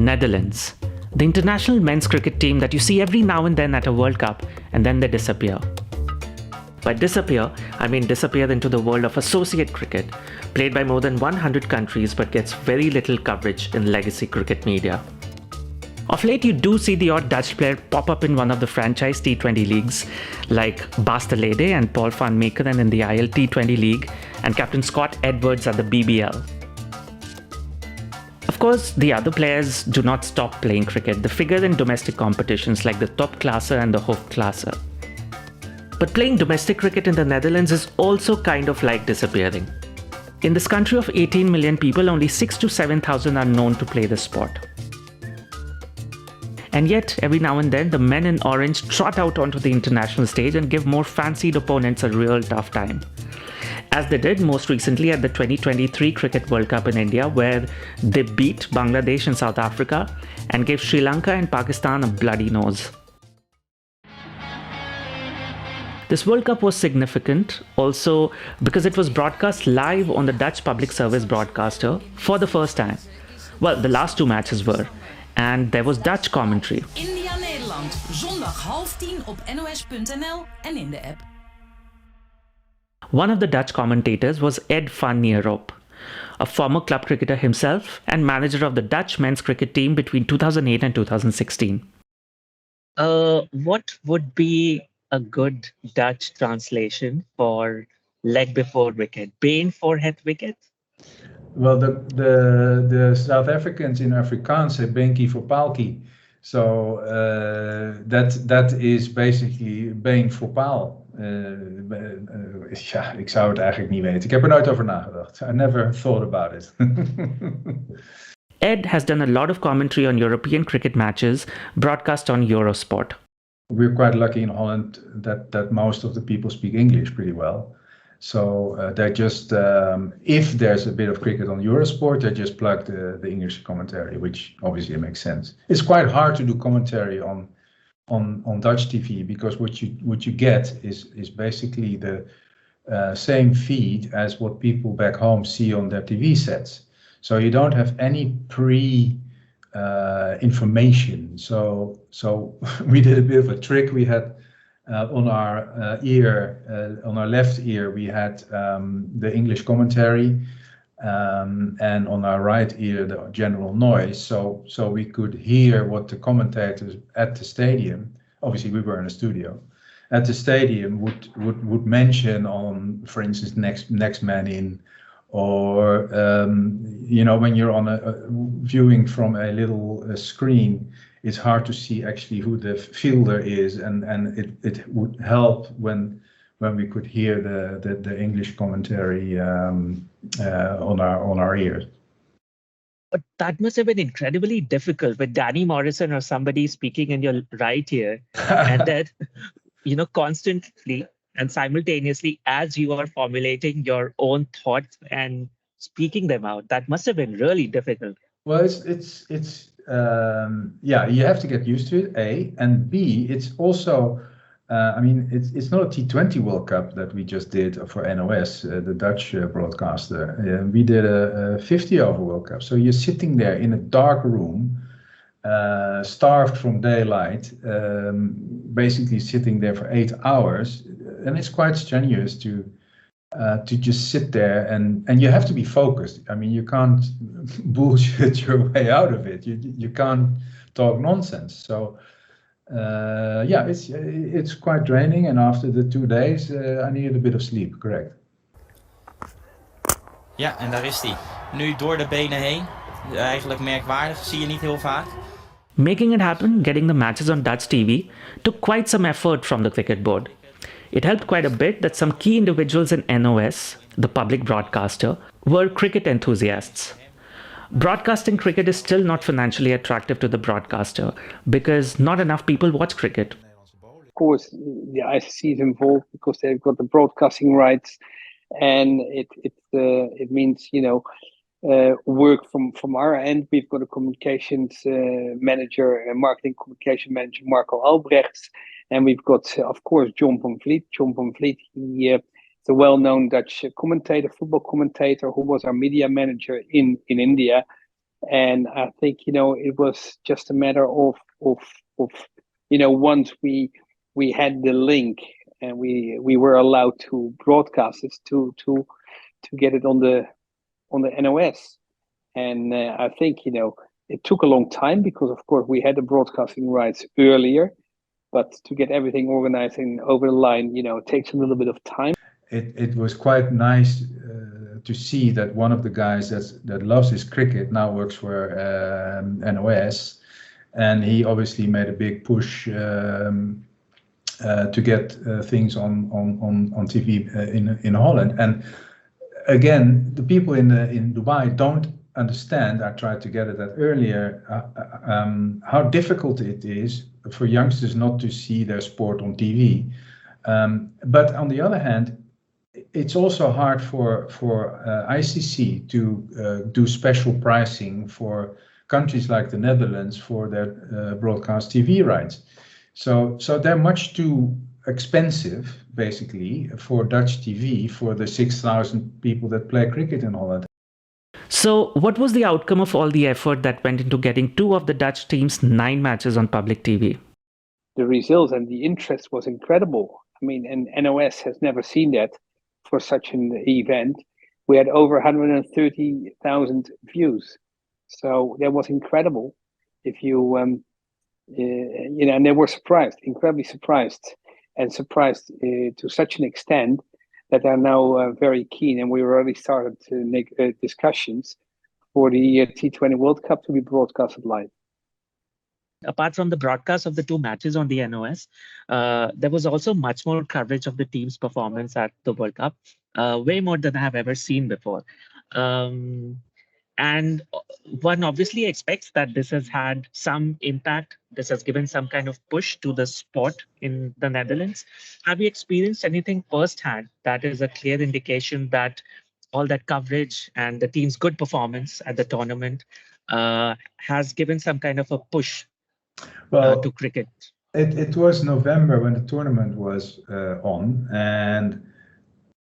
Netherlands. The international men's cricket team that you see every now and then at a World Cup, and then they disappear. By disappear, I mean disappear into the world of associate cricket, played by more than 100 countries but gets very little coverage in legacy cricket media. Of late, you do see the odd Dutch player pop up in one of the franchise T20 leagues, like Bas de Lede and Paul van Meekeren in the IL T20 League, and Captain Scott Edwards at the BBL. Of course, the other players do not stop playing cricket. They figure in domestic competitions like the Topklasse and the Hoofdklasse. But playing domestic cricket in the Netherlands is also kind of like disappearing. In this country of 18 million people, only 6,000 to 7,000 are known to play the sport. And yet, every now and then, the men in orange trot out onto the international stage and give more fancied opponents a real tough time. As they did most recently at the 2023 Cricket World Cup in India, where they beat Bangladesh and South Africa and gave Sri Lanka and Pakistan a bloody nose. This World Cup was significant also because it was broadcast live on the Dutch public service broadcaster for the first time. Well, the last two matches were. And there was Dutch commentary. India-Nederland, zondag 9:30 op nos.nl en in de app. One of the Dutch commentators was Ed van Nierop, a former club cricketer himself and manager of the Dutch men's cricket team between 2008 and 2016. What would be a good Dutch translation for leg before wicket? Been voorhet wicket? Well, the South Africans in Afrikaans say benkie voor paalkie. So that is basically been voor paal. Ja, ik zou het eigenlijk niet weten. Ik heb er nooit over nagedacht. I never thought about it. Ed has done a lot of commentary on European cricket matches broadcast on Eurosport. We're quite lucky in Holland that most of the people speak English pretty well. So they just, if there's a bit of cricket on Eurosport, they just plug the English commentary, which obviously makes sense. It's quite hard to do commentary on Dutch TV because what you get is basically the same feed as what people back home see on their TV sets. So you don't have any information. So we did a bit of a trick. We had on our ear, on our left ear, we had the English commentary, and on our right ear, the general noise. So we could hear what the commentators at the stadium, obviously we were in a studio, at the stadium would mention on, for instance, next man in, or when you're on a viewing from a little screen, it's hard to see actually who the fielder is, and it would help when we could hear the English commentary on our ears. But that must have been incredibly difficult with Danny Morrison or somebody speaking in your right ear, and that constantly and simultaneously as you are formulating your own thoughts and speaking them out. That must have been really difficult. Well, it's you have to get used to it, A, and B, it's also, it's not a T20 World Cup that we just did for NOS, the Dutch broadcaster. We did a 50 over World Cup. So you're sitting there in a dark room, starved from daylight, basically sitting there for 8 hours, and it's quite strenuous to just sit there and you have to be focused. I mean, you can't bullshit your way out of it. You can't talk nonsense. So it's quite draining. And after the 2 days, I needed a bit of sleep. Correct. Ja, en daar is hij. Nu door de benen heen. Eigenlijk merkwaardig. Zie je niet heel vaak. Making it happen, getting the matches on Dutch TV, took quite some effort from the cricket board. It helped quite a bit that some key individuals in NOS, the public broadcaster, were cricket enthusiasts. Broadcasting cricket is still not financially attractive to the broadcaster because not enough people watch cricket. Of course, the ICC is involved because they've got the broadcasting rights, and it means work from our end. We've got a communications manager, a marketing communication manager, Marco Albrechts. And we've got, of course, John van Vliet. John van Vliet, he is a well-known Dutch commentator, football commentator, who was our media manager in India. And I think, it was just a matter of once we had the link and we were allowed to broadcast this to get it on the NOS. And I think, it took a long time because, of course, we had the broadcasting rights earlier, but to get everything organized and over the line, it takes a little bit of time. It was quite nice to see that one of the guys that loves his cricket now works for NOS, and he obviously made a big push to get things on TV in Holland. And again, the people in Dubai don't understand. I tried to get it that earlier, how difficult it is for youngsters not to see their sport on TV. But on the other hand, it's also hard for ICC to do special pricing for countries like the Netherlands for their broadcast TV rights. So they're much too expensive, basically, for Dutch TV for the 6,000 people that play cricket in Holland. So, what was the outcome of all the effort that went into getting 2 of the Dutch team's 9 matches on public TV? The results and the interest was incredible. I mean, and NOS has never seen that for such an event. We had over 130,000 views. So that was incredible. If you, and they were surprised, incredibly surprised, and surprised to such an extent that they're now very keen. And we already started to make discussions for the T20 World Cup to be broadcasted live. Apart from the broadcast of the 2 matches on the NOS, there was also much more coverage of the team's performance at the World Cup, way more than I have ever seen before. And one obviously expects that this has had some impact. This has given some kind of push to the sport in the Netherlands. Have you experienced anything firsthand that is a clear indication that all that coverage and the team's good performance at the tournament has given some kind of a push to cricket? It was November when the tournament was on, and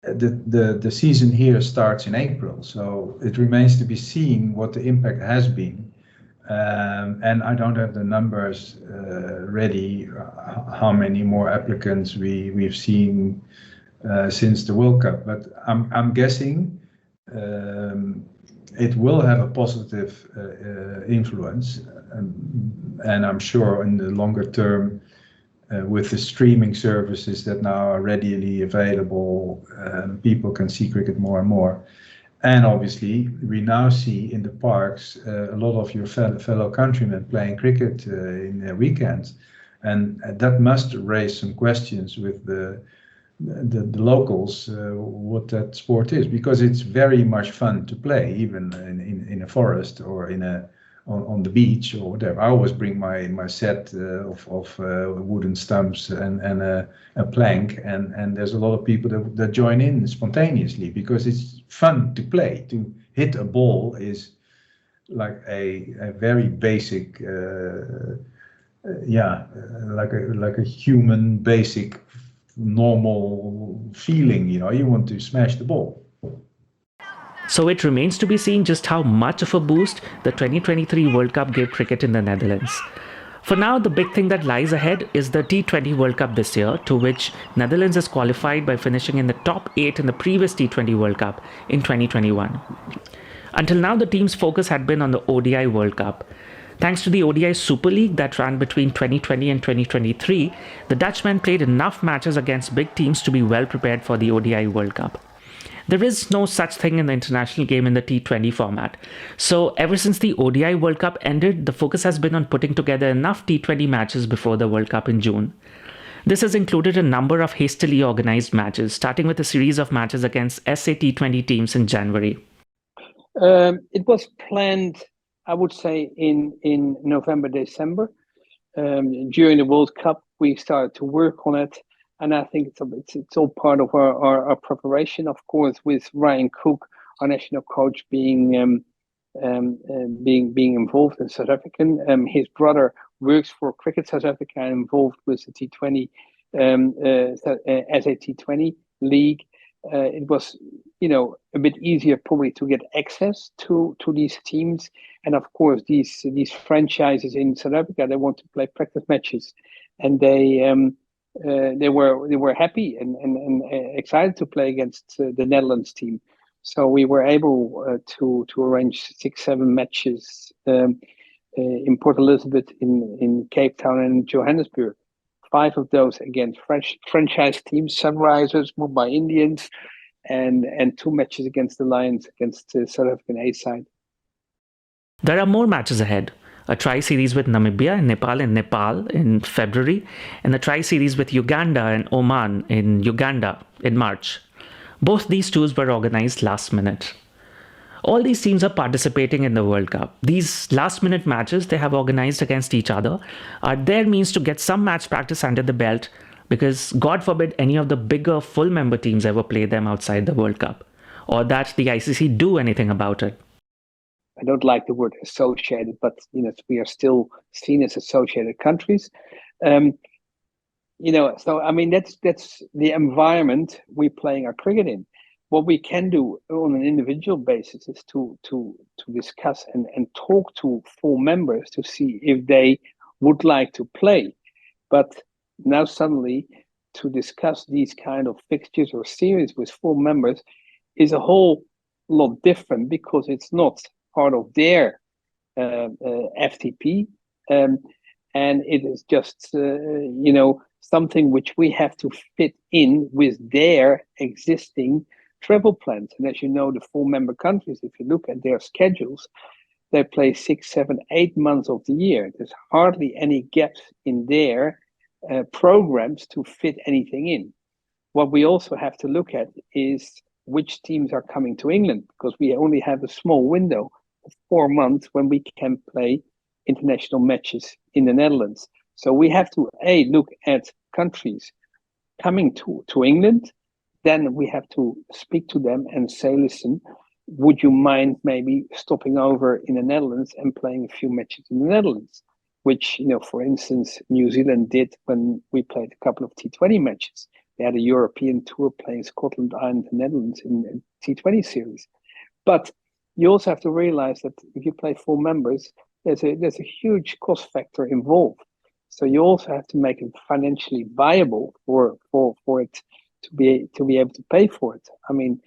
the season here starts in April, so it remains to be seen what the impact has been. And I don't have the numbers ready, how many more applicants we've seen since the World Cup, but I'm guessing it will have a positive influence, and I'm sure in the longer term, with the streaming services that now are readily available, people can see cricket more and more. And obviously, we now see in the parks a lot of your fellow countrymen playing cricket in their weekends, and that must raise some questions with the locals what that sport is, because it's very much fun to play, even in a forest or on the beach or whatever. I always bring my set of wooden stumps and a plank, and there's a lot of people that join in spontaneously because it's fun to play. To hit a ball is like a very basic, like a human basic normal feeling. You want to smash the ball. So it remains to be seen just how much of a boost the 2023 World Cup gave cricket in the Netherlands. For now, the big thing that lies ahead is the T20 World Cup this year, to which Netherlands has qualified by finishing in the top 8 in the previous T20 World Cup in 2021. Until now, the team's focus had been on the ODI World Cup. Thanks to the ODI Super League that ran between 2020 and 2023, the Dutchmen played enough matches against big teams to be well prepared for the ODI World Cup. There is no such thing in the international game in the T20 format. So ever since the ODI World Cup ended, the focus has been on putting together enough T20 matches before the World Cup in June. This has included a number of hastily organized matches, starting with a series of matches against SA T20 teams in January. It was planned, I would say, in November, December. During the World Cup, we started to work on it. And I think it's all part of our preparation, of course, with Ryan Cook, our national coach, being involved in South African. His brother works for Cricket South Africa and involved with the T20 SA T20 League. It was a bit easier probably to get access to these teams. And of course, these franchises in South Africa, they want to play practice matches, and they were happy and excited to play against the Netherlands team. So we were able to arrange 6-7 matches in Port Elizabeth, in Cape Town, and Johannesburg. 5 of those against franchise teams, Sunrisers, Mumbai Indians, and 2 matches against the Lions, against the South African A side. There are more matches ahead. A tri-series with Namibia and Nepal in February, and a tri-series with Uganda and Oman in Uganda in March. Both these tours were organized last minute. All these teams are participating in the World Cup. These last-minute matches they have organized against each other are their means to get some match practice under the belt, because God forbid any of the bigger full member teams ever play them outside the World Cup, or that the ICC do anything about it. I don't like the word associated, but we are still seen as associated countries. So I mean that's the environment we're playing our cricket in. What we can do on an individual basis is to discuss and talk to full members to see if they would like to play. But now suddenly to discuss these kind of fixtures or series with full members is a whole lot different, because it's not part of their FTP, and it is just something which we have to fit in with their existing travel plans. And as you know, the full member countries, if you look at their schedules, they play 6, 7, 8 months of the year. There's hardly any gaps in their programs to fit anything in. What we also have to look at is which teams are coming to England, because we only have a small window of 4 months when we can play international matches in the Netherlands. So we have to look at countries coming to England. Then we have to speak to them and say, listen, would you mind maybe stopping over in the Netherlands and playing a few matches in the Netherlands? Which, for instance, New Zealand did when we played a couple of T20 matches. They had a European tour playing Scotland, Ireland, and Netherlands in a T20 series. But you also have to realize that if you play full members, there's a huge cost factor involved. So you also have to make it financially viable for it to be able to pay for it. I mean,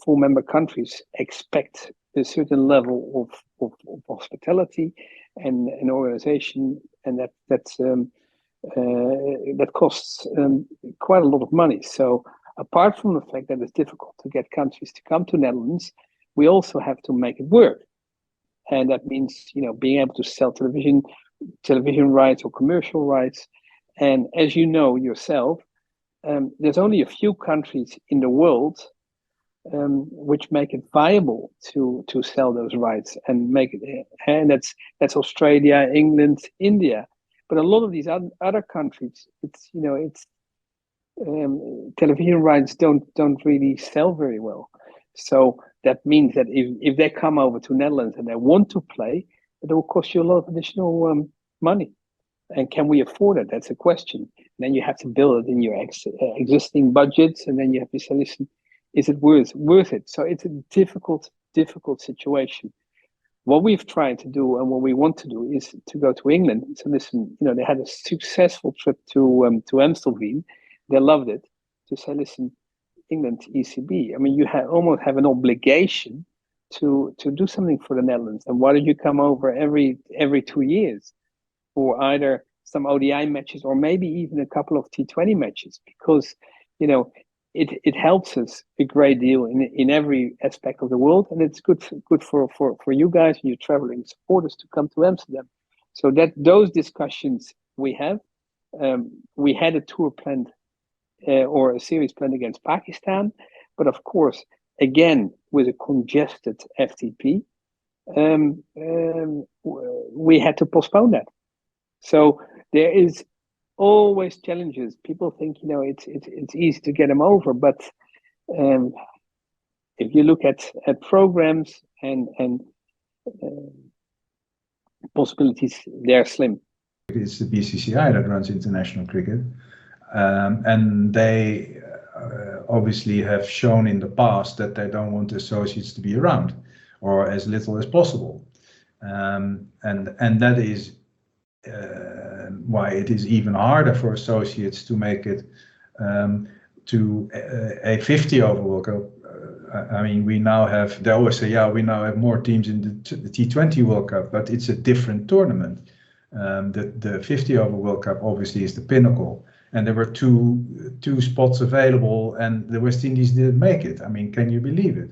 full member countries expect a certain level of hospitality and organization, and that costs quite a lot of money. So apart from the fact that it's difficult to get countries to come to Netherlands, we also have to make it work, and that means being able to sell television rights or commercial rights. And as you know yourself, there's only a few countries in the world which make it viable to sell those rights and make it, and that's Australia, England, India. But a lot of these other countries, it's television rights don't really sell very well. So that means that if they come over to Netherlands and they want to play, it will cost you a lot of additional money. And can we afford it? That's a question. And then you have to build it in your existing budgets, and then you have to say, listen, is it worth it? So it's a difficult situation. What we've tried to do and what we want to do is to go to England. So listen, they had a successful trip to Amstelveen. They loved it. To say, listen, England, ECB. I mean, you almost have an obligation to do something for the Netherlands. And why don't you come over every 2 years for either some ODI matches or maybe even a couple of T20 matches? Because it helps us a great deal in every aspect of the world, and it's good for you guys and your traveling supporters to come to Amsterdam. So that those discussions we have. We had a tour planned or a series planned against Pakistan, but of course, again with a congested FTP, we had to postpone that. So there is always challenges. People think it's easy to get them over, but if you look at programs and possibilities, they're slim. It's the BCCI that runs international cricket, and they obviously have shown in the past that they don't want associates to be around, or as little as possible, and that is why it is even harder for associates to make it to a 50 over World Cup. I mean, we now have, they always say, yeah, we now have more teams in the T20 World Cup, but it's a different tournament. The 50 over World Cup obviously is the pinnacle, and there were two spots available, and the West Indies didn't make it. I mean, can you believe it?